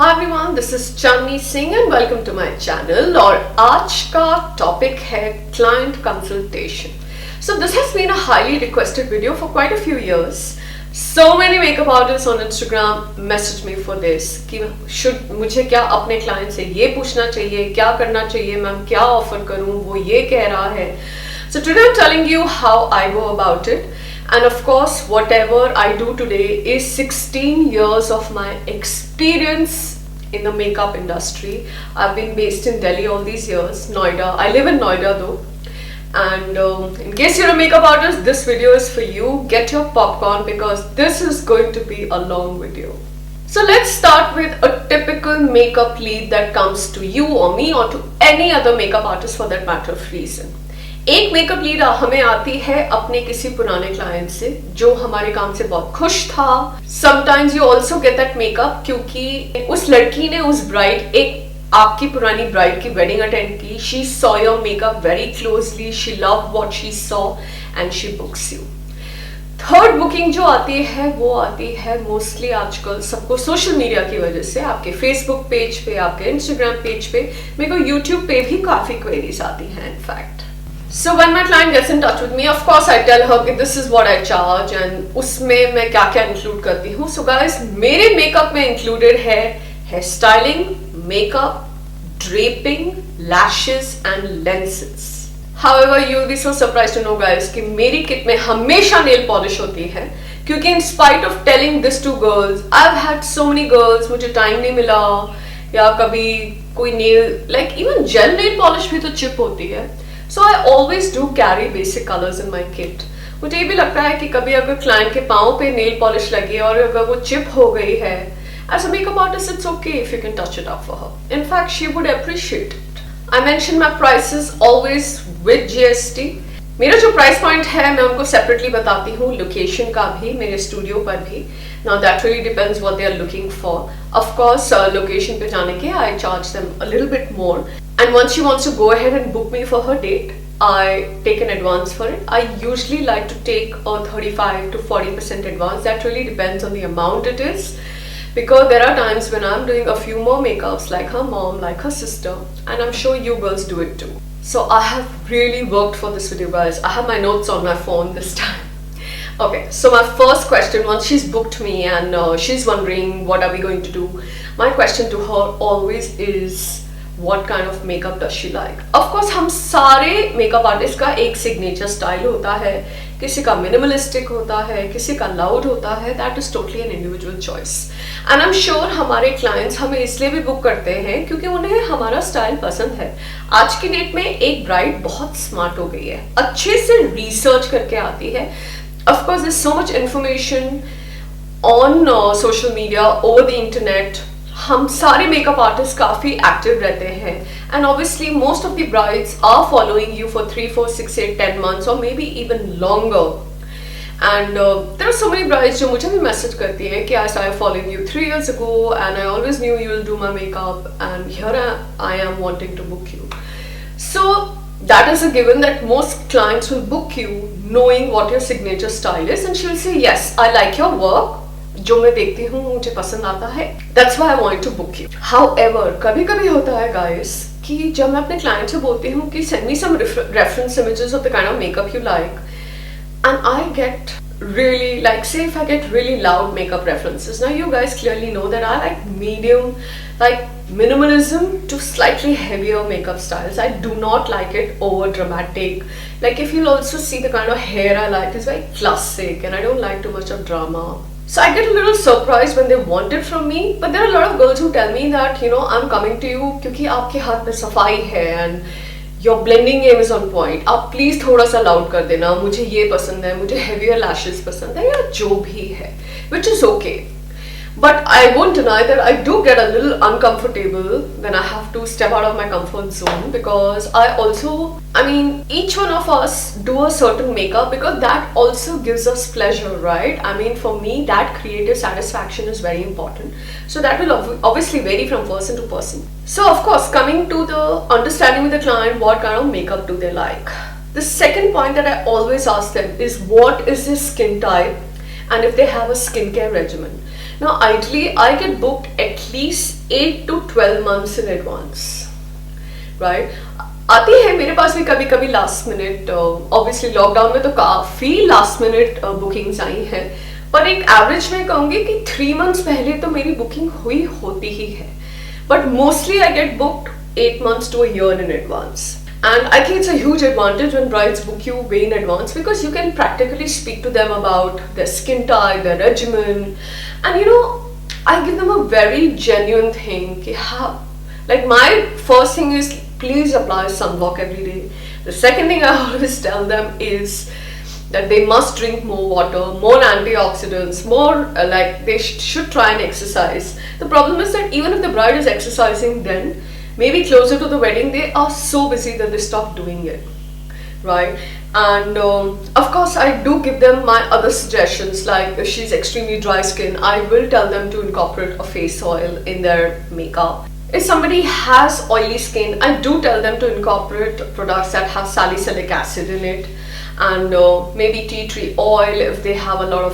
Hi everyone, this is Chandni Singh and welcome to my channel. और आज का topic है client consultation. So this has been a highly requested video for quite a few years. So many makeup artists on Instagram message me for this कि मुझे क्या अपने client से ये पूछना चाहिए, क्या करना चाहिए, मैम क्या ऑफर करूँ, वो ये कह रहा है. So today I'm telling you how I go about it. And of course, whatever I do today is 16 years of my experience in the makeup industry. I've been based in Delhi all these years, Noida. I live in Noida though. And in case you're a makeup artist, this video is for you. Get your popcorn because this is going to be a long video. So let's start with a typical makeup lead that comes to you or me or to any other makeup artist for that matter of reason. एक makeup lead हमें आती है अपने किसी पुराने client से जो हमारे काम से बहुत खुश था. Sometimes you also get that makeup क्योंकि उस लड़की ने उस ब्राइड एक आपकी पुरानी ब्राइड की वेडिंग अटेंड की. She saw your makeup very closely, she love what she saw and she books you. Third booking जो आती है वो आती है मोस्टली आजकल सबको सोशल मीडिया की वजह से. आपके फेसबुक पेज पे, आपके इंस्टाग्राम पेज पे, मेरे को यूट्यूब पे भी काफी क्वेरीज आती हैं in fact. So when my client gets in touch with me, of course I tell her कि this is what I charge and उसमें मैं क्या क्या include करती हूँ. So guys, मेरे makeup में included है hair styling, makeup, draping, lashes and lenses. However, you will be so surprised to know guys कि मेरी kit में हमेशा nail polish होती है क्योंकि in spite of telling this to girls, I've had so many girls मुझे time नहीं मिला या कभी कोई nail like even gel nail polish भी तो chip होती है. So I always do carry basic colors in my kit. मुझे ये भी लगता है कि कभी अगर क्लाइंट के पाँव पे नेल पॉलिश लगी और अगर वो चिप हो गई है, as a makeup artist it's okay if you can touch it up for her. In fact, she would appreciate it. I mention my prices always with GST. मेरा जो प्राइस पॉइंट है मैं उनको सेपरेटली बताती हूँ, लोकेशन का भी, मेरे स्टूडियो पर भी. Now that really depends what they are looking for. Of course, location पे जाने के I charge them a little bit more. And once she wants to go ahead and book me for her date, I take an advance for it. I usually like to take a 35 to 40% advance. That really depends on the amount it is. Because there are times when I'm doing a few more makeups like her mom, like her sister, and I'm sure you girls do it too. So I have really worked for this video guys. I have my notes on my phone this time. Okay, so my first question, once she's booked me and she's wondering what are we going to do, my question to her always is, what kind of makeup does she like? Of course, हम सारे makeup artist का एक signature style होता है. किसी का minimalistic होता है, किसी का loud होता है. That is totally an individual choice. And I'm sure हमारे clients हमें इसलिए भी book करते हैं क्योंकि उन्हें हमारा style पसंद है. आज की डेट में एक bride बहुत smart हो गई है, अच्छे से research करके आती है. Of course, there's so much information on social media, over the internet. हम सारे मेकअप आर्टिस्ट काफी एक्टिव रहते हैं and obviously most of the brides are following you for 3, 4, 6, 8, 10 months और maybe even longer. And there are so many brides जो मुझे भी message करती हैं कि I started following you 3 years ago and I always knew you will do my makeup and here I am wanting to book you. So that is a given that most clients will book you knowing what your signature style is and she will say yes, I like your work. जो मैं देखती हूँ मुझे पसंद आता है. That's why I wanted to book you. However, कभी कभी होता है guys कि जब मैं अपने client से बोलती हूँ कि send me some reference images of the kind of makeup you like, and I get really like, say if I get really loud makeup references. Now you guys clearly know that I like medium, like minimalism to slightly heavier makeup styles. I do not like it over dramatic. Like if you'll also see the kind of hair I like is very classic and I don't like too much of drama. So I get a little surprised when they want it from me, but there are a lot of girls who tell me that you know I'm coming to you क्योंकि आपके हाथ में सफाई है and your blending game is on point. आप please थोड़ा सा loud कर देना, मुझे ये पसंद है, मुझे heavier lashes पसंद है या जो भी है, which is okay. But I won't deny that I do get a little uncomfortable when I have to step out of my comfort zone because I mean, each one of us do a certain makeup because that also gives us pleasure, right? I mean, for me, that creative satisfaction is very important. So that will obviously vary from person to person. So of course, coming to the understanding with the client, what kind of makeup do they like? The second point that I always ask them is what is their skin type and if they have a skincare regimen. Now ideally I get booked at least 8 to 12 months in advance, right? आती है मेरे पास भी कभी कभी last minute, obviously lockdown में तो काफी last minute bookings आई हैं, पर एक एवरेज में कहूंगी कि 3 मंथ्स पहले तो मेरी बुकिंग हुई होती ही है, but mostly I get booked 8 months to a year in advance. And I think it's a huge advantage when brides book you way in advance, because you can practically speak to them about their skin type, their regimen, and you know, I give them a very genuine thing ki how, like my first thing is please apply sunblock every day. The second thing I always tell them is that they must drink more water, more antioxidants, more like they should try and exercise. The problem is that even if the bride is exercising, then maybe closer to the wedding they are so busy that they stop doing it, right? And of course I do give them my other suggestions, like if she's extremely dry skin, I will tell them to incorporate a face oil in their makeup. If somebody has oily skin, I do tell them to incorporate products that have salicylic acid in it, and maybe tea tree oil if they have a lot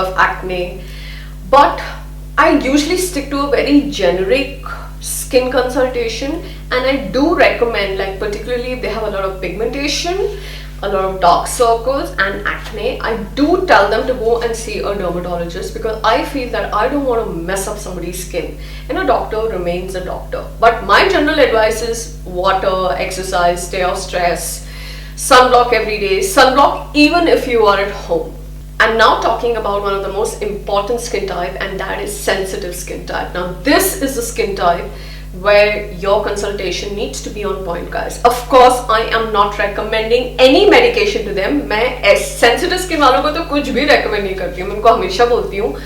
of acne. But I usually stick to a very generic skin consultation, and I do recommend, like particularly if they have a lot of pigmentation, a lot of dark circles and acne, I do tell them to go and see a dermatologist, because I feel that I don't want to mess up somebody's skin, and a doctor remains a doctor. But my general advice is water, exercise, stay off stress, sunblock every day, sunblock even if you are at home. And now talking about one of the most important skin type, and that is sensitive skin type. Now this is the skin type where your consultation needs to be on point, guys. Of course I am not recommending any medication to them. मैं sensitive skin वालों को तो कुछ भी recommend नहीं करती हूँ. मैं उनको हमेशा बोलती हूँ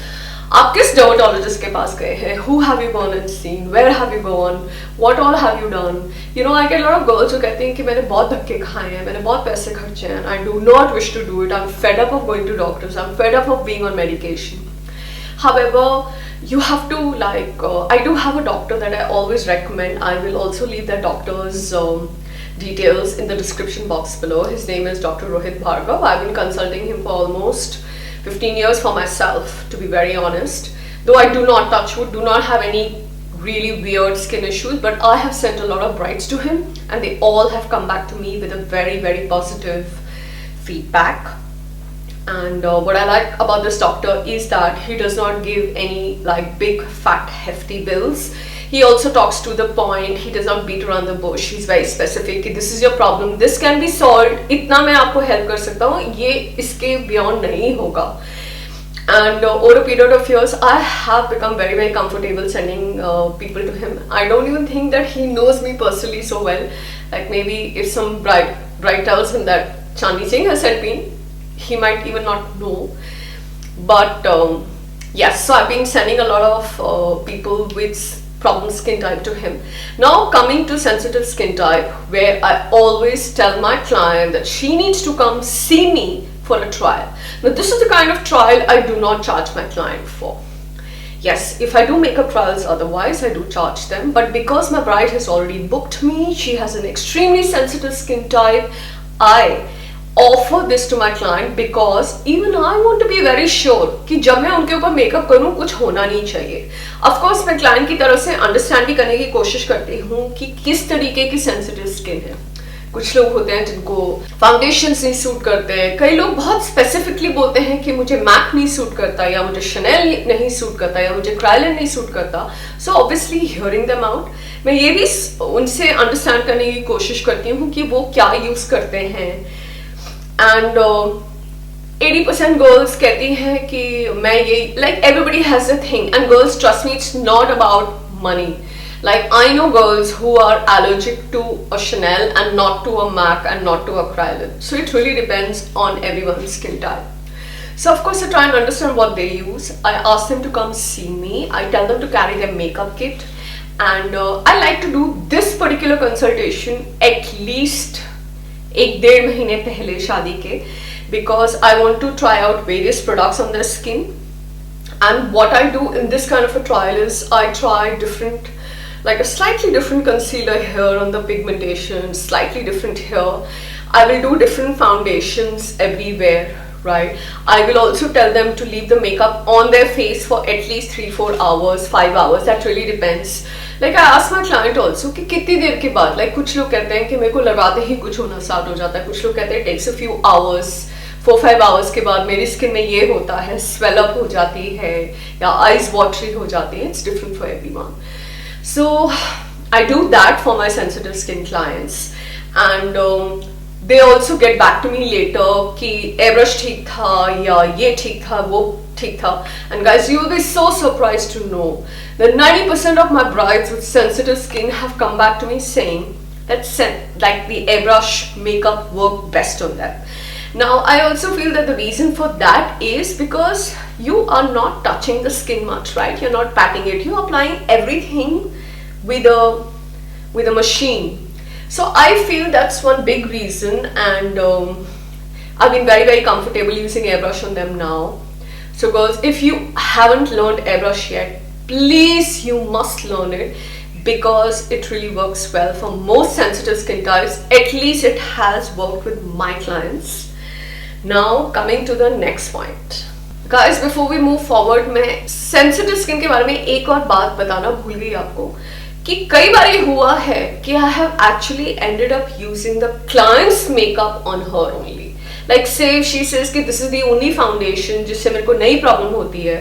आप किस dermatologist के पास गए हैं, who have you gone and seen, where have you gone, what all have you done. You know, I get a lot of girls जो कहती हैं कि मैंने बहुत धक्के खाए हैं, मैंने बहुत पैसे खर्चे हैं, I do not wish to do it, I'm fed up of going to doctors, I'm fed up of being on medication. However, you have to I do have a doctor that I always recommend. I will also leave that doctor's details in the description box below. His name is Dr. Rohit Bhargav. I've been consulting him for almost 15 years for myself, to be very honest. Though I do not, touch wood, do not have any really weird skin issues, but I have sent a lot of brides to him, and they all have come back to me with a very, very positive feedback. And what I like about this doctor is that he does not give any like big fat hefty bills. He also talks to the point. He does not beat around the bush. He's very specific. This is your problem, this can be solved, इतना मैं आपको help कर सकता हूँ, ये इसके beyond नहीं होगा. And over a period of years I have become very, very comfortable sending people to him. I don't even think that he knows me personally so well. Like maybe if some bride tells him that Chandni Singh has sent me, he might even not know. But yes, so I've been sending a lot of people with problem skin type to him. Now coming to sensitive skin type, where I always tell my client that she needs to come see me for a trial. Now this is the kind of trial I do not charge my client for. Yes, if I do makeup trials otherwise, I do charge them, but because my bride has already booked me, she has an extremely sensitive skin type, I offer this to my client, because even I want to be very sure कि जब मैं उनके ऊपर makeup करूँ कुछ होना नहीं चाहिए. Of course मैं क्लाइंट की तरफ से अंडरस्टैंड भी करने की कोशिश करती हूँ कि किस तरीके की सेंसिटिव स्किन है. कुछ लोग होते हैं जिनको फाउंडेशंस नहीं सूट करते हैं, कई लोग बहुत स्पेसिफिकली बोलते हैं कि मुझे मैक नहीं सूट करता, या मुझे शनेल नहीं सूट करता, या मुझे क्राइलन नहीं सूट करता. So obviously hearing them out, मैं ये भी उनसे अंडरस्टैंड करने की कोशिश करती हूँ कि वो क्या यूज करते हैं. एंड 80% गर्ल्स कहती हैं कि मैं ये like everybody has a thing, and girls trust me, it's not about money. Like I know girls who are allergic to a Chanel and not to a MAC and not to a Kryolan. So it really depends on everyone's skin type. So of course I try and understand what they use. I ask them to come see me. I tell them to carry their makeup kit, and I like to do this particular consultation at least 1-1.5 महीने पहले शादी के, because I want to try out various products on their skin. And what I do in this kind of a trial is I try different, like a slightly different concealer here on the pigmentation, slightly different here. I will do different foundations everywhere right? I will also tell them to leave the makeup on their face for at least 3-4 hours, 5 hours. That really depends. Like I ask my client also कि कितनी देर के बाद, like कुछ लोग कहते हैं कि मेरे को लगाते ही कुछ होना स्टार्ट हो जाता है, कुछ लोग कहते हैं takes a few hours, 4-5 hours के बाद मेरी स्किन में ये होता है, swell up हो जाती है या eyes watery हो जाती है. It's different for everyone. So I do that for my sensitive skin clients, and they also get back to me later कि airbrush ठीक था या ये ठीक था वो ठीक था. And guys, you will be so surprised to know that 90% of my brides with sensitive skin have come back to me saying that like the airbrush makeup worked best on them. Now I also feel that the reason for that is because you are not touching the skin much, right? You're not patting it, you're applying everything with a machine. So I feel that's one big reason, and I've been very comfortable using airbrush on them now. So girls, if you haven't learned airbrush yet, please you must learn it, because it really works well for most sensitive skin types. At least it has worked with my clients. Now coming to the next point. Guys, before we move forward, मैं sensitive skin के बारे में एक और बात बताना भूल गई आपको कि कई बार ये हुआ है कि I have actually ended up using the client's makeup on her only. Like say she says कि this is the only foundation जिससे मेरे को नई problem होती है,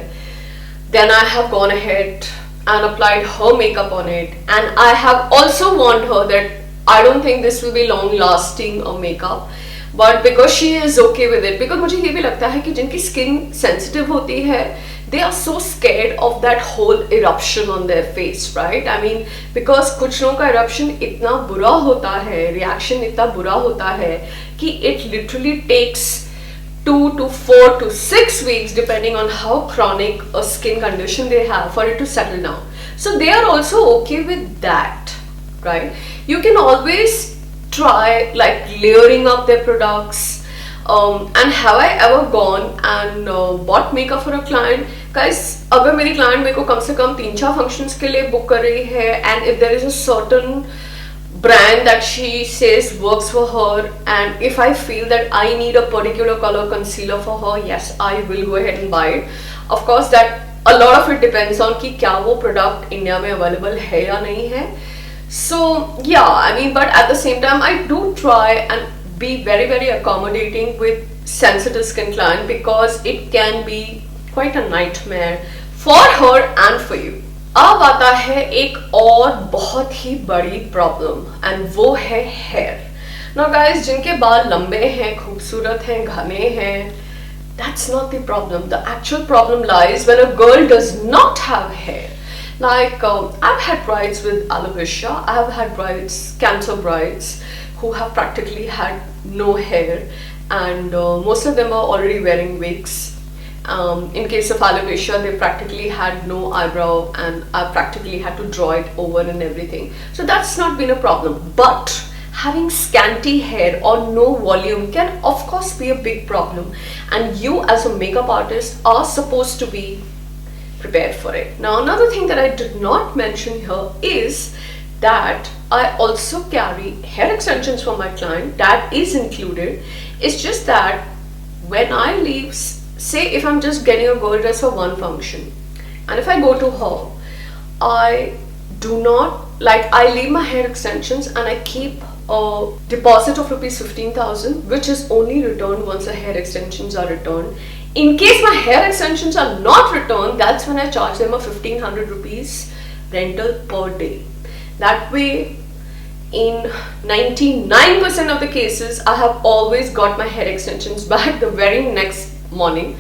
then I have gone ahead and applied her makeup on it, and I have also warned her that I don't think this will be long lasting or makeup, but because she is okay with it, because मुझे ये भी लगता है कि जिनकी skin sensitive होती है, they are so scared of that whole eruption on their face, right? I mean, because कुछ लोगों का eruption इतना बुरा होता है, reaction इतना बुरा होता है कि it literally takes 2 to 4 to 6 weeks depending on how chronic a skin condition they have for it to settle down. So they are also okay with that, right? You can always try like layering up their products. And have I ever gone and bought makeup for a client? Guys, अगर मेरी client मेरे को कम से कम 3-4 functions के लिए book कर रही है, and if there is a certain brand that she says works for her, and if I feel that I need a particular color concealer for her, yes, I will go ahead and buy it. Of course, that a lot of it depends on कि क्या वो product India में available है या नहीं है. So yeah, I mean, but at the same time, I do try and be very accommodating with sensitive skin client, because it can be quite a nightmare for her and for you. अब आता है एक और बहुत ही बड़ी problem, and वो है hair. Now guys, जिनके बाल लंबे हैं, खूबसूरत हैं, घने हैं, that's not the problem. The actual problem lies when a girl does not have hair. Like I've had brides with alopecia, I have had brides, cancer brides, who have practically had no hair, and most of them are already wearing wigs. In case of alopecia, they practically had no eyebrow, and I practically had to draw it over and everything. So that's not been a problem. But having scanty hair or no volume can of course be a big problem, and you as a makeup artist are supposed to be prepared for it. Now another thing that I did not mention here is that I also carry hair extensions for my client. That is included. It's just that when I leave, say if I'm just getting a girl dress for one function, and if I go to her, I do not, like, I leave my hair extensions and I keep a deposit of rupees 15,000, which is only returned once the hair extensions are returned. In case my hair extensions are not returned, that's when I charge them a 1500 rupees rental per day. That way, in 99% of the cases, I have always got my hair extensions back the very next morning.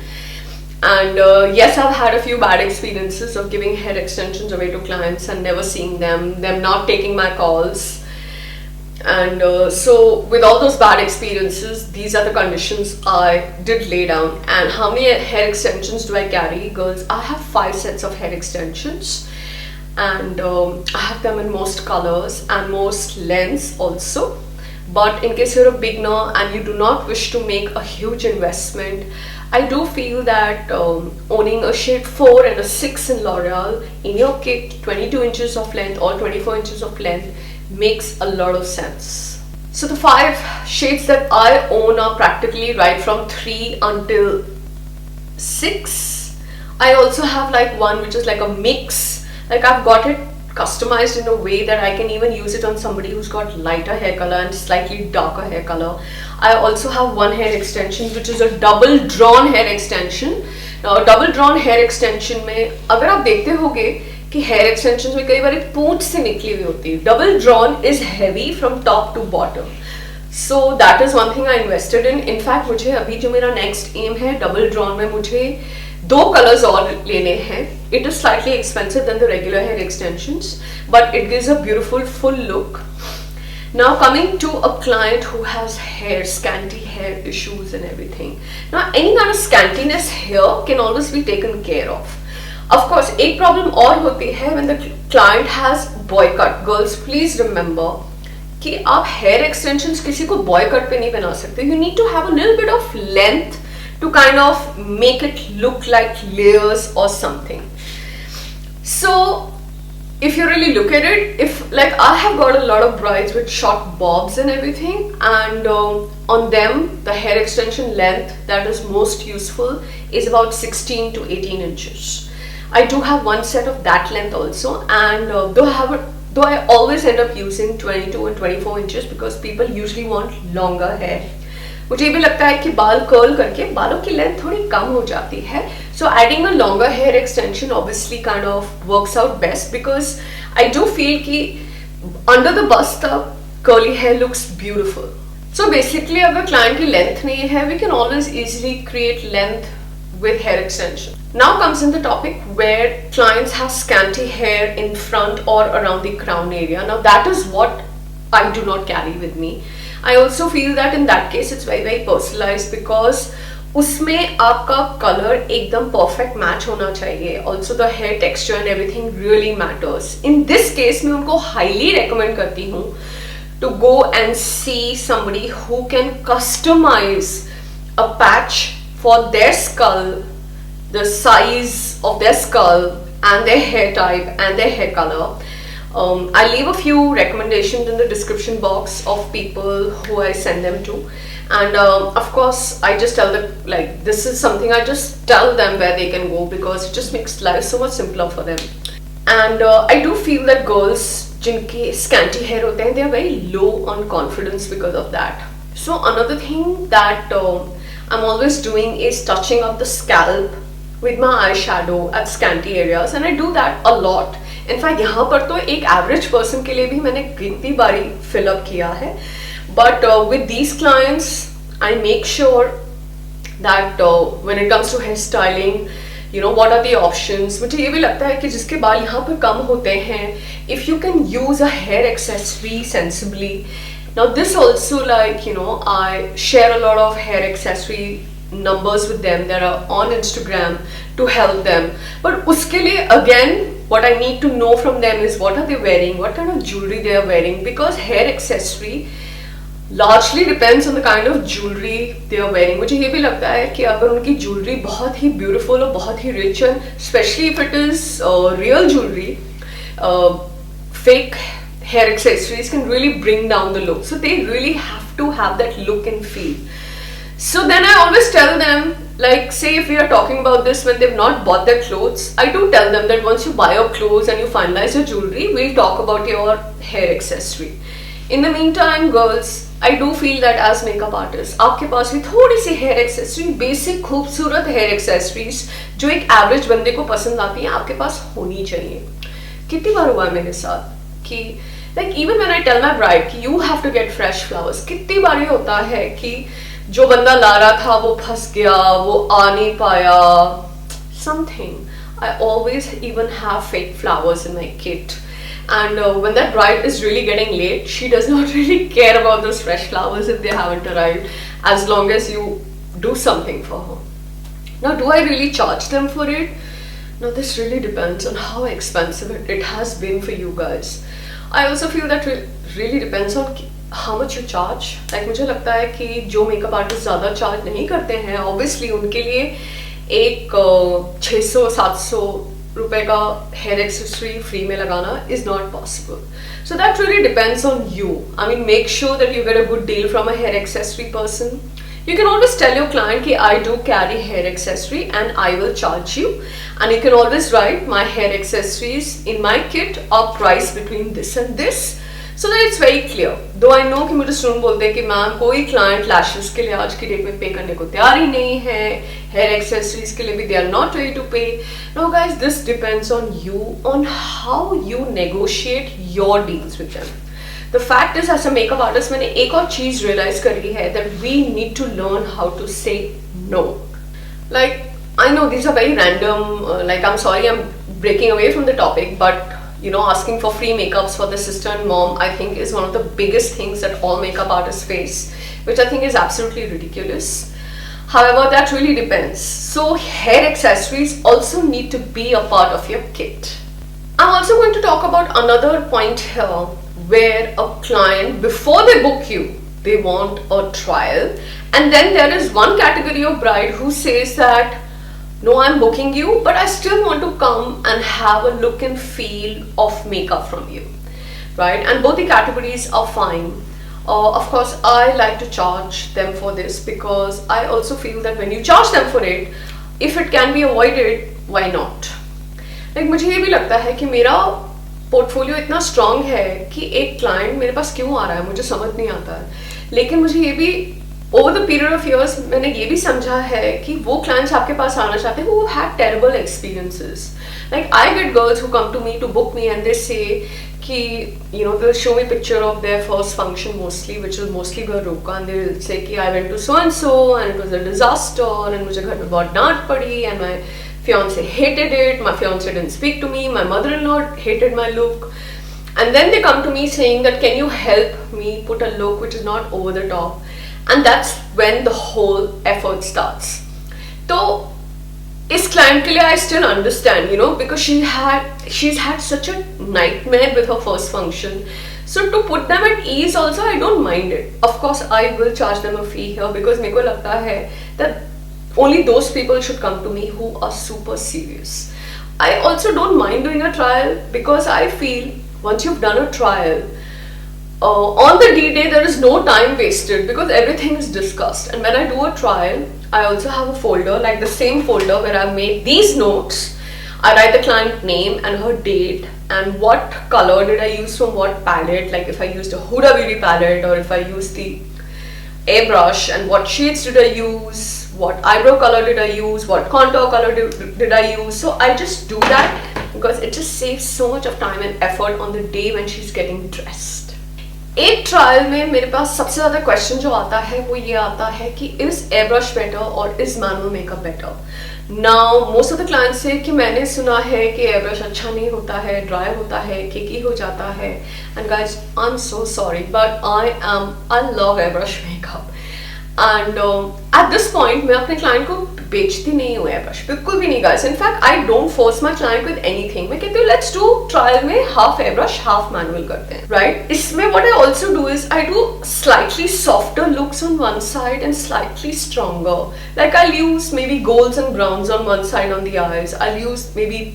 And yes, I've had a few bad experiences of giving hair extensions away to clients and never seeing them not taking my calls. And so with all those bad experiences, these are the conditions I did lay down. And how many hair extensions do I carry? Girls, I have 5 sets of hair extensions, and I have them in most colors and most lengths also. But in case you're a beginner and you do not wish to make a huge investment, I do feel that owning a shade 4 and a 6 in L'Oreal in your kit, 22 inches of length or 24 inches of length, makes a lot of sense. So the 5 shades that I own are practically right from 3 until 6. I also have like one which is like a mix. Like I've got it customized in a way that I can even use it on somebody who's got lighter hair color and slightly darker hair color. I also have one hair extension which is a double drawn hair extension. Now double drawn hair extension में अगर आप देखते होगे कि hair extension में कई बार पूंछ से निकली हुई होती है. Double drawn is heavy from top to bottom. So that is one thing I invested in. In fact मुझे अभी जो मेरा नेक्स्ट एम है डबल ड्रॉन में, मुझे 2 कलर्स और लेने हैं. It is slightly expensive than the regular hair extensions, but it gives a beautiful full look. Now coming to a client who has scanty hair issues and everything. Now any kind of scantiness here can always be taken care of. Of course, एक problem और होती है when the client has boy cut. Girls, please remember कि आप hair extensions किसी को boy cut पे नहीं बना सकते. You need to have a little bit of length to kind of make it look like layers or something. So if you really look at it, if like I have got a lot of brides with short bobs and everything, and on them the hair extension length that is most useful is about 16 to 18 inches. I do have one set of that length also, and though I always end up using 22 and 24 inches because people usually want longer hair. मुझे भी लगता है कि बाल curl करके बालों की length थोड़ी कम हो जाती है. So adding a longer hair extension obviously kind of works out best because I do feel कि under the bust तक curly hair looks beautiful. So basically अगर client की length नहीं है, we can always easily create length with hair extension. Now comes in the topic where clients have scanty hair in front or around the crown area. Now that is what I do not carry with me. I also feel that in that case it's very personalized because उसमें आपका color एकदम perfect match होना चाहिए. Also the hair texture and everything really matters. In this case मैं उनको highly recommend करती हूँ to go and see somebody who can customize a patch for their skull, the size of their skull and their hair type and their hair color. I'll leave a few recommendations in the description box of people who I send them to, and of course I just tell them, like, this is something I just tell them where they can go because it just makes life so much simpler for them. And I do feel that girls जिनके scanty hair होते हैं, they are very low on confidence because of that. So another thing that I'm always doing is touching up the scalp with my eyeshadow at scanty areas, and I do that a lot. In fact यहाँ पर तो एक average person के लिए भी मैंने कितनी बारी फिलअप किया है, but with these clients I make sure that when it comes to hair styling, you know what are the options. मुझे ये भी लगता है कि जिसके बाल यहाँ पर कम होते हैं, if you can use a hair accessory sensibly. Now this also, like, you know, I share a lot of hair accessory numbers with them that are on Instagram to help them. But uske liye again, what I need to know from them is what are they wearing, what kind of jewelry they are wearing, because hair accessory largely depends on the kind of jewelry they are wearing. मुझे ये भी लगता है कि अगर उनकी jewelry बहुत ही beautiful और बहुत ही rich है, especially if it is real jewelry, fake hair accessories can really bring down the look. So they really have to have that look and feel. So then I always tell them, like, say if we are talking about this when they've not bought their clothes, I do tell them that once you buy your clothes and you finalize your jewelry, we'll talk about your hair accessory. In the meantime, girls, I do feel that as makeup artists, आपके पास भी थोड़ी सी hair accessory, basic खूबसूरत hair accessories जो एक average बंदे को पसंद आती हैं, आपके पास होनी चाहिए. कितनी बार हुआ है मेरे साथ कि like even when I tell my bride कि you have to get fresh flowers, कितनी बार ये होता है कि जो बंदा ला रहा था वो फंस गया, वो आ नहीं पाया, something. I always even have fake flowers in my kit, and when that bride is really getting late, she does not really care about those fresh flowers if they haven't arrived, as long as you do something for her. Now, do I really charge them for it? No, this really depends on how expensive it has been for you guys. I also feel that really depends on how much you charge. Like, मुझे लगता है कि जो makeup artist ज़्यादा charge नहीं करते हैं, obviously उनके लिए एक 600, 700 रुपए का हेयर एक्सेसरी फ्री में लगाना is not possible. So that really depends on you. I mean, make sure that you get a good deal from a hair accessory person. You can always tell your client कि I do carry hair accessory and I will charge you. And you can always write my hair accessories in my kit are priced between this and this. So that it's very clear. Though I know कि मुझे student बोलते हैं कि ma'am कोई client lashes के लिए आज की डेट में पे करने को तैयार ही नहीं है, हेयर एक्सेसरीज के लिए भी they are not ready to pay. No guys, this depends on you, on how you negotiate your deals with them. The fact is, as a makeup artist, मैंने एक और चीज रियलाइज करी है that we need to learn how to say no. Like, I know these are very random. Like, I'm sorry, I'm breaking away from the topic, but you know, asking for free makeups for the sister and mom, I think, is one of the biggest things that all makeup artists face, which I think is absolutely ridiculous. However, that really depends. So, hair accessories also need to be a part of your kit. I'm also going to talk about another point here, where a client, before they book you, they want a trial, and then there is one category of bride who says that, no, I'm booking you, but I still want to come and have a look and feel of makeup from you, right? And both the categories are fine. Of course, I like to charge them for this because I also feel that when you charge them for it, if it can be avoided, why not? Like, मुझे ये भी लगता है कि मेरा portfolio इतना strong है कि एक क्लाइंट मेरे पास क्यों आ रहा है मुझे समझ नहीं आता है. लेकिन मुझे ये भी over the period of years मैंने ये भी समझा है कि वो क्लाइंट्स आपके पास आना चाहते हैं who had terrible experiences. Like, I get girls who come to me to book me and they say कि, you know, they'll show me picture of their first function mostly, which is mostly घर रोका, and they'll say कि I went to so and so and it was a disaster and मुझे घर में बहुत डांट पड़ी and my fiance hated it, my fiance didn't speak to me, my mother-in-law hated my look. And then they come to me saying that can you help me put a look which is not over the top. And that's when the whole effort starts. So, इस client के लिए I still understand, you know, because she's had such a nightmare with her first function. So to put them at ease also, I don't mind it. Of course, I will charge them a fee here because मेरे को लगता है that only those people should come to me who are super serious. I also don't mind doing a trial because I feel once you've done a trial, on the D-Day there is no time wasted because everything is discussed. And when I do a trial, I also have a folder, like the same folder where I've made these notes. I write the client name and her date and what color did I use from what palette, like if I used a Huda Beauty palette or if I used the airbrush, and what shades did I use, what eyebrow color did I use, what contour color did I use. So I just do that because it just saves so much of time and effort on the day when she's getting dressed. एक trial में मेरे पास सबसे ज़्यादा question जो आता है वो ये आता है कि इज एयरब्रश बेटर और is manual makeup better. Now most of the clients से कि मैंने सुना है कि एयरब्रश अच्छा नहीं होता है, ड्राई होता है, केकी हो जाता है. And guys, I am so sorry but I love airbrush makeup. And at this point मैं अपने क्लाइंट को बेचती नहीं हूँ एयरब्रश, बिल्कुल भी नहीं guys. In fact I don't force my client with anything. मैं कहती हूँ लेट्स डू ट्रायल में हाफ एयरब्रश हाफ मैनुअल करते हैं, राइट. इसमें what I also do is I do slightly softer looks on one side and slightly stronger. Like I use maybe golds and browns on one side on the eyes. I use maybe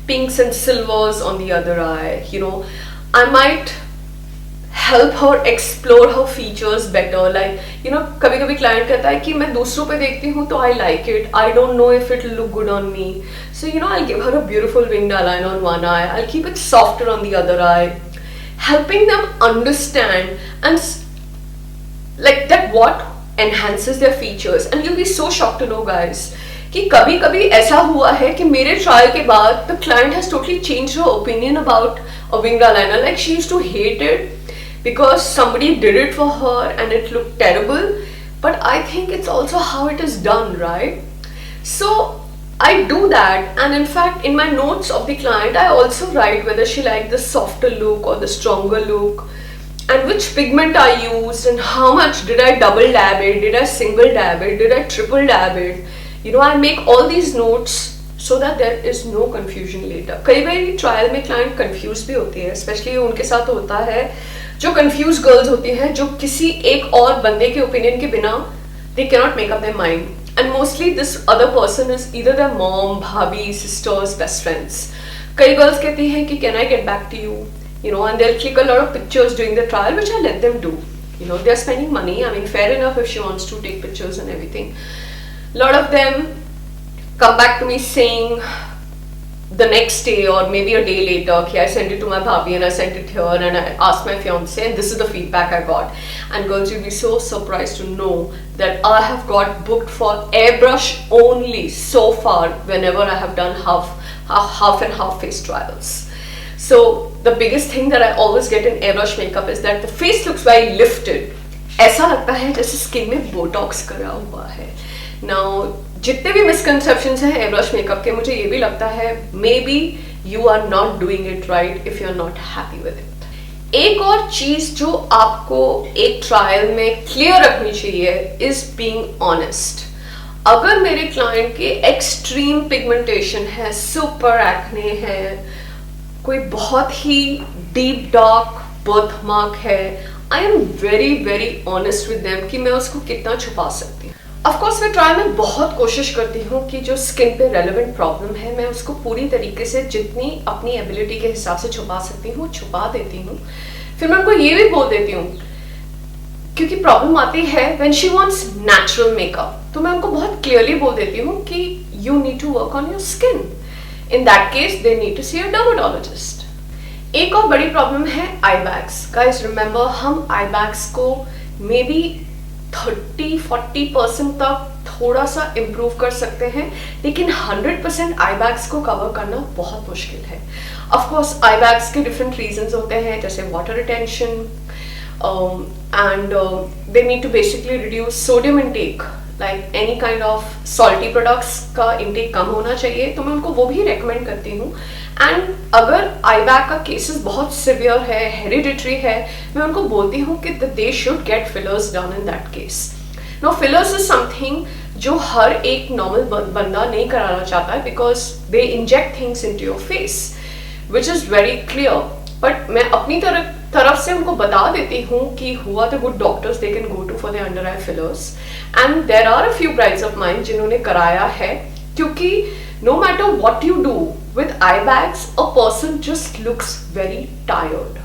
pinks and silvers on the other eye. You know, I might help her explore her features better. Like, you know, कभी कभी client कहता है कि मैं दूसरों पे देखती हूँ तो I like it, I don't know if it will look good on me. So, you know, I'll give her a beautiful winged eyeliner on one eye, I'll keep it softer on the other eye, helping them understand and like that what enhances their features. And you'll be so shocked to know, guys, कि कभी कभी ऐसा हुआ है कि मेरे trial के बाद the client has totally changed her opinion about a winged eyeliner. Like, she used to hate it because somebody did it for her and it looked terrible. But I think it's also how it is done, right? So I do that, and in fact in my notes of the client I also write whether she liked the softer look or the stronger look, and which pigment I used, and how much did I double dab it, did I single dab it, did I triple dab it. You know, I make all these notes so that there is no confusion later. कई बार trial में client confuse भी होती है, specially उनके साथ होता है जो कंफ्यूज गर्ल्स होती हैं जो किसी एक और बंदे के ओपिनियन के बिना they cannot make up their mind. and mostly this other person is either their mom, bhabhi, sisters, best friends. कई girls कहती हैं कि can I get back to you, and they'll click a lot of pictures during the trial, which I let them do. They're spending money. I mean, fair enough if she wants to take pictures and everything. A lot of them come back to me saying the next day or maybe a day later, okay, I sent it to my bhabhi and I sent it here and I asked my fiance and this is the feedback I got. And girls, you'll be so surprised to know that I have got booked for airbrush only so far whenever I have done half and half face trials. So the biggest thing that I always get in airbrush makeup is that the face looks very lifted. ऐसा लगता है जैसे skin में Botox करा हुआ है. Now जितने भी मिसकंसेप्शंस हैं एयरब्रश मेकअप के, मुझे ये भी लगता है maybe you are not doing it right if you are not happy with it. एक और चीज जो आपको एक ट्रायल में क्लियर रखनी चाहिए इज बीइंग ऑनेस्ट. अगर मेरे क्लाइंट के एक्सट्रीम पिगमेंटेशन है, सुपर एक्ने है, कोई बहुत ही डीप डार्क बर्थ मार्क है, I am very very honest with them कि मैं उसको कितना छुपा सकती हूँ. ऑफकोर्स मैं ट्रायल में बहुत कोशिश करती हूँ कि जो स्किन पे रेलेवेंट प्रॉब्लम है मैं उसको पूरी तरीके से जितनी अपनी एबिलिटी के हिसाब से छुपा सकती हूँ छुपा देती हूँ. फिर मैं उनको ये भी बोल देती हूँ, क्योंकि प्रॉब्लम आती है when she wants natural makeup, तो मैं उनको बहुत क्लियरली बोल देती हूँ कि you need to work on your skin. In that case they need to see a dermatologist. एक और बड़ी प्रॉब्लम है आई बैग्स. गाइस रिमेंबर, हम आई बैग्स को मे बी 30-40% तक थोड़ा सा इम्प्रूव कर सकते हैं, लेकिन 100% आई बैग्स को कवर करना बहुत मुश्किल है. ऑफ कोर्स आई बैग्स के डिफरेंट रीजंस होते हैं, जैसे water retention and they need to basically reduce sodium intake, like any kind of salty products का इनटेक कम होना चाहिए, तो मैं उनको वो भी रेकमेंड करती हूँ. एंड अगर आई बैग का केसेस बहुत सिवियर है, हेरिडिटरी है, मैं उनको बोलती हूँ कि they should get fillers done in that case. No, fillers is something जो हर एक नॉर्मल बंदा नहीं कराना चाहता है, because they inject things into your face which is very clear. But मैं अपनी तरफ से उनको बता देती हूँ कि हुआ तो good doctors they can go to for the under eye fillers. And there are a few brides of mine जिन्होंने कराया है, क्योंकि no matter what you do with eye bags, a person just looks very tired.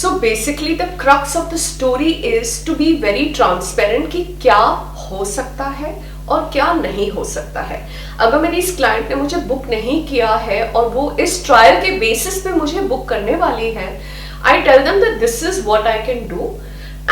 So basically the crux of the story is to be very transparent कि क्या हो सकता है और क्या नहीं हो सकता है. अगर मेरी इस क्लाइंट ने मुझे बुक नहीं किया है और वो इस ट्रायल के बेसिस पे मुझे बुक करने वाली है, I tell them that this is what I can do.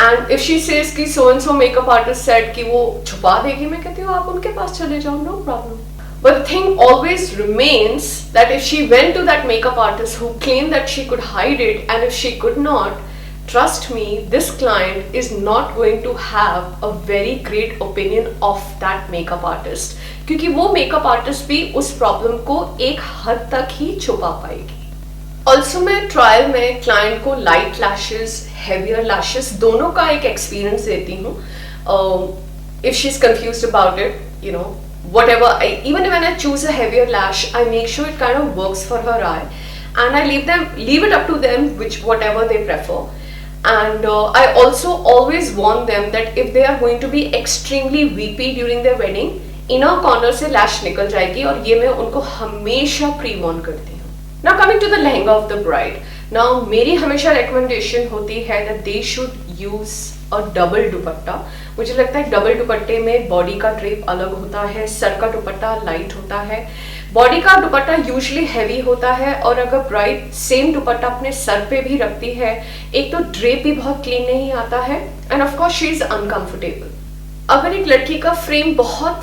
And if she says कि so and so makeup artist said कि वो छुपा देगी, मैं कहती हूँ आप उनके पास चले जाओ, no problem. But the thing always remains that if she went to that makeup artist who claimed that she could hide it, and if she could not, trust me, this client is not going to have a very great opinion of that makeup artist, क्योंकि वो makeup artist भी उस problem को एक हद तक ही छुपा पाएगी. Also मैं ट्रायल में क्लाइंट को लाइट लैशेस, हेवियर लैशेस दोनों का एक एक्सपीरियंस देती हूँ. If she's confused about it, whatever, even when I choose a heavier lash, I make sure it kind of works for her eye, and I leave it up to them whatever they prefer. And I also always warn them that if they are going to be extremely weepy during their wedding, inner corner से lash निकल जाएगी, और ये मैं उनको हमेशा pre-warn करती हूँ. Now coming to the lehenga of the bride. Now मेरी हमेशा recommendation होती है that they should use a double दुपट्टा. मुझे लगता है डबल दुपट्टे में बॉडी का ड्रेप अलग होता है, सर का दुपट्टा लाइट होता है, बॉडी का दुपट्टा यूजुअली हैवी होता है, और अगर ब्राइड सेम दुपट्टा अपने सर पे भी रखती है, एक तो ड्रेप भी बहुत क्लीन नहीं आता है, end of course she is uncomfortable. अगर एक लड़की का फ्रेम बहुत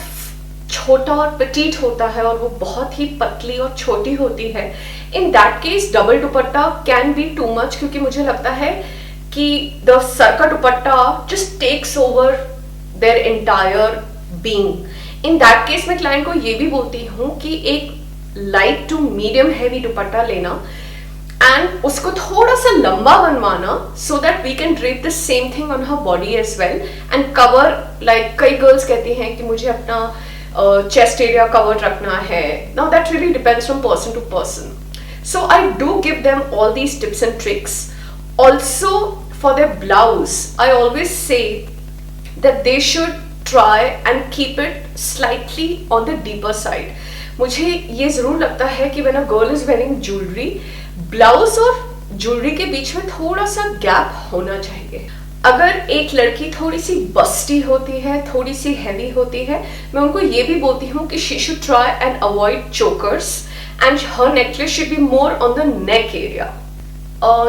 छोटा और पेटीट होता है और वो बहुत ही पतली और छोटी होती है, in that case double dupatta can be too much, क्योंकि मुझे लगता है कि द सर का dupatta just takes over their entire being. In that case मैं क्लाइंट को ये भी बोलती हूँ कि एक light to medium heavy dupatta लेना एंड उसको थोड़ा सा लंबा बनवाना, so that we can drape the same thing on her body as well and cover. Like कई गर्ल्स कहती हैं कि मुझे अपना चेस्ट एरिया कवर्ड रखना है. Now that really depends from person to person. So I do give them all these tips and tricks. Also for their blouse, I always say that they should try and keep it slightly on the deeper side. मुझे ये जरूर लगता है कि when a girl is wearing jewelry, blouse और jewellery के बीच में थोड़ा सा गैप होना चाहिए. अगर एक लड़की थोड़ी सी बस्टी होती है, थोड़ी सी हैवी होती है, मैं उनको ये भी बोलती हूँ कि she should try and avoid chokers and her necklace should be more on the neck area.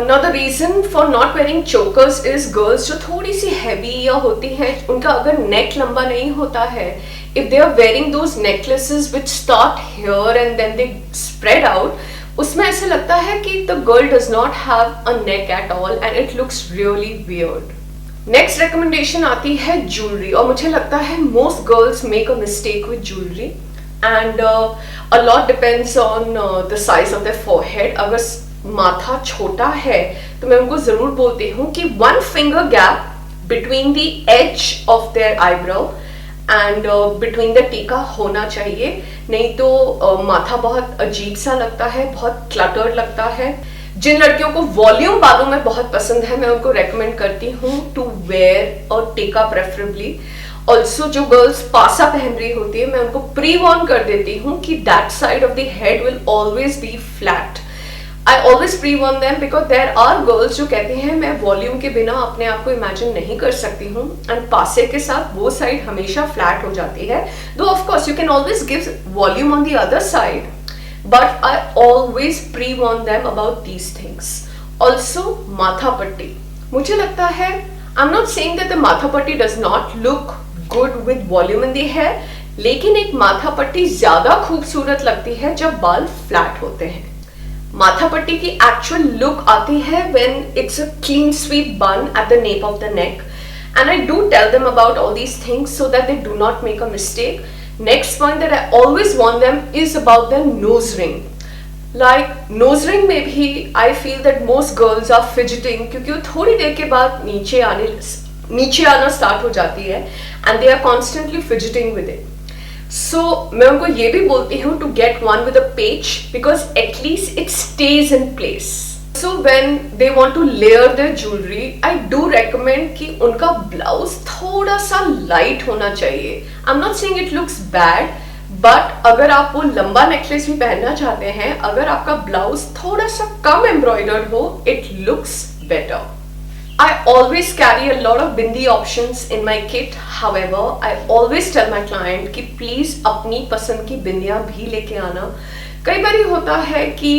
Now the reason for not wearing chokers is girls जो थोड़ी सी हैवी या होती हैं, उनका अगर नेक लंबा नहीं होता है, if they are wearing those necklaces which start here and then they spread out, उसमें ऐसे लगता है कि the girl does not have a neck at all and it looks really weird. Next recommendation आती है ज्वेलरी, और मुझे लगता है most girls make a mistake with jewellery and a lot depends on the size of the forehead. अगर माथा छोटा है तो मैं उनको जरूर बोलती हूँ कि 1 finger gap between the edge of their eyebrow and between the tikka होना चाहिए, नहीं तो माथा बहुत अजीब सा लगता है, बहुत क्लटर्ड लगता है. जिन लड़कियों को वॉल्यूम बालों में बहुत पसंद है, मैं उनको रेकमेंड करती हूँ टू वेयर और टेका प्रेफरेबली. ऑल्सो जो गर्ल्स पासा पहन रही होती है, मैं उनको प्री वॉर्न कर देती हूँ कि that side of the head will always be flat. I always prewarn them because there are girls जो कहते हैं मैं वॉल्यूम के बिना अपने आप को इमेजिन नहीं कर सकती हूँ, एंड पासे के साथ वो साइड हमेशा फ्लैट हो जाती है. दो of course you can always give volume on the other side, but I always pre-warn them about these things. Also, matha patti. मुझे लगता है, I'm not saying that the matha patti does not look good with volume in the hair, लेकिन एक माथा पट्टी ज्यादा खूबसूरत लगती है जब बाल फ्लैट होते हैं. माथा पट्टी की एक्चुअल लुक आती है when it's a clean sweep bun at the nape of the neck, and I do tell them about all these things so that they do not make a mistake. Next point that I always warn them is about the nose ring. Like nose ring में भी I feel that most girls are fidgeting क्योंकि वो थोड़ी देर के बाद नीचे आना start हो जाती है and they are constantly fidgeting with it. So मैं उनको ये भी बोलती हूँ to get one with a page because at least it stays in place. So when they want to layer their jewelry, I do recommend कि उनका blouse थोड़ा सा लाइट होना चाहिए. I'm not saying it looks bad, but अगर आप वो लंबा नेकलेस भी पहनना चाहते हैं, अगर आपका ब्लाउज थोड़ा सा कम एम्ब्रॉयडर्ड हो, it looks better. I always carry a lot of bindi options in my kit. However, I always tell my client कि please अपनी पसंद की बिंदियां भी लेके आना. कई बार होता है कि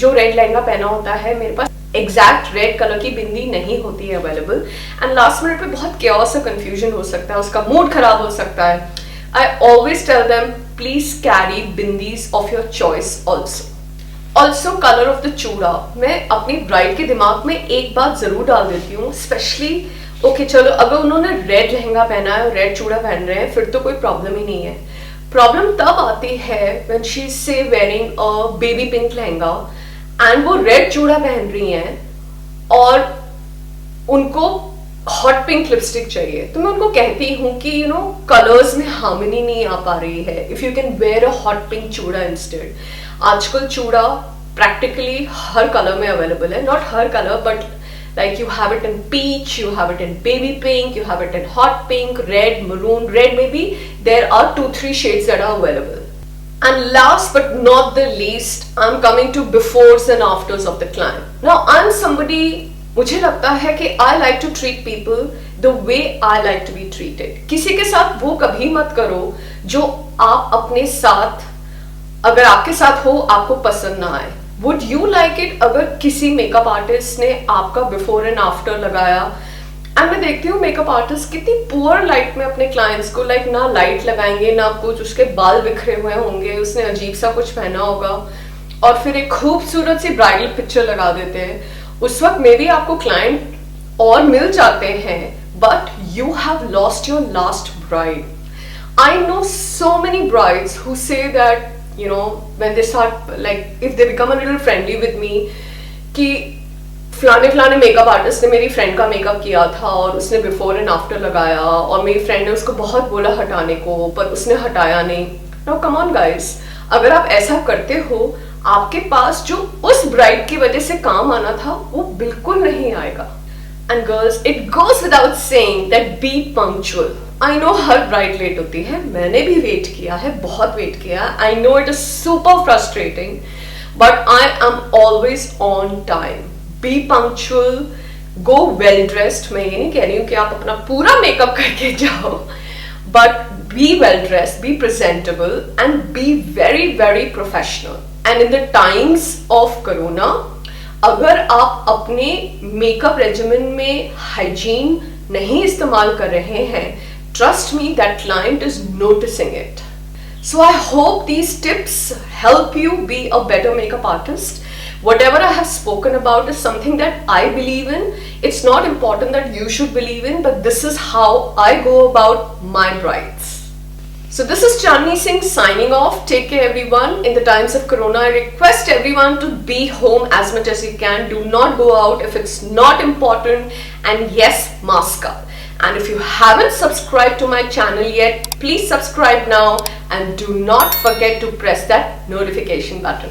जो रेड लहंगा पहना होता है, मेरे पास एग्जैक्ट रेड कलर की बिंदी नहीं होती है अवेलेबल, एंड लास्ट मिनट पे बहुत chaos और कंफ्यूजन हो सकता है, उसका मूड खराब हो सकता है. I always tell them please carry bindis of your choice also colour of the chooda. मैं अपनी ब्राइड के दिमाग में एक बात जरूर डाल देती हूँ, स्पेशली ओके चलो अगर उन्होंने रेड लहंगा पहना है और रेड चूड़ा पहन रहे हैं फिर तो कोई प्रॉब्लम ही नहीं है. प्रॉब्लम तब आती है when she say wearing a baby pink lehenga and वो रेड चूड़ा पहन रही हैं और उनको हॉट पिंक लिपस्टिक चाहिए. तो मैं उनको कहती हूँ कि यू नो कलर्स में हार्मनी नहीं आ पा रही है. If you can wear a hot pink चूड़ा इंस्टेड. आजकल चूड़ा प्रैक्टिकली हर कलर में अवेलेबल है, not her colour but like you have it in peach, you have it in baby pink, you have it in hot pink, red, maroon, red maybe. There are 2-3 shades that are available. And last but not the least, I'm coming to befores and afters of the client. Now I'm somebody, मुझे लगता है कि I like to treat people the way I like to be treated. किसी के साथ वो कभी मत करो जो आप अपने साथ, अगर आपके साथ हो आपको पसंद ना आए. Would you like it अगर किसी मेकअप आर्टिस्ट ने आपका बिफोर एंड आफ्टर लगाया? एंड मैं देखती हूँ मेकअप आर्टिस्ट कितनी पुअर लाइट में अपने क्लाइंट्स को लाइक ना लाइट लगाएंगे ना कुछ, उसके बाल बिखरे हुए होंगे, उसने अजीब सा कुछ पहना होगा और फिर एक खूबसूरत सी ब्राइडल पिक्चर लगा देते हैं. उस वक्त मे बी आपको क्लाइंट और मिल जाते हैं but you have lost your last bride. I know so many brides who say that you know when they start like if they become a little friendly with me कि फलाने makeup artist ने मेरी friend का makeup किया था और उसने before and after लगाया और मेरी फ्रेंड ने उसको बहुत बोला हटाने को पर उसने हटाया नहीं. नाउ कम ऑन गाइस, अगर आप ऐसा करते हो आपके पास जो उस ब्राइड की वजह से काम आना था वो बिल्कुल नहीं आएगा. And girls, it goes without saying that be punctual. I know हर ब्राइड लेट होती है, मैंने भी वेट किया है, बहुत वेट किया। I know it is super frustrating, but I am always on time. B punctual, go well dressed. मैं ये नहीं कह रही हूँ कि आप अपना पूरा मेकअप करके जाओ, but be well dressed, be presentable and be very very professional. And in the times of corona, अगर आप अपने मेकअप रेजिमेन में हाइजीन नहीं इस्तेमाल कर रहे हैं, trust me, that client is noticing it. So I hope these tips help you be a better makeup artist. Whatever I have spoken about is something that I believe in. It's not important that you should believe in, but this is how I go about my brides. So this is Chandni Singh signing off. Take care everyone. In the times of Corona, I request everyone to be home as much as you can. Do not go out if it's not important. And yes, mask up. And if you haven't subscribed to my channel yet, please subscribe now and do not forget to press that notification button.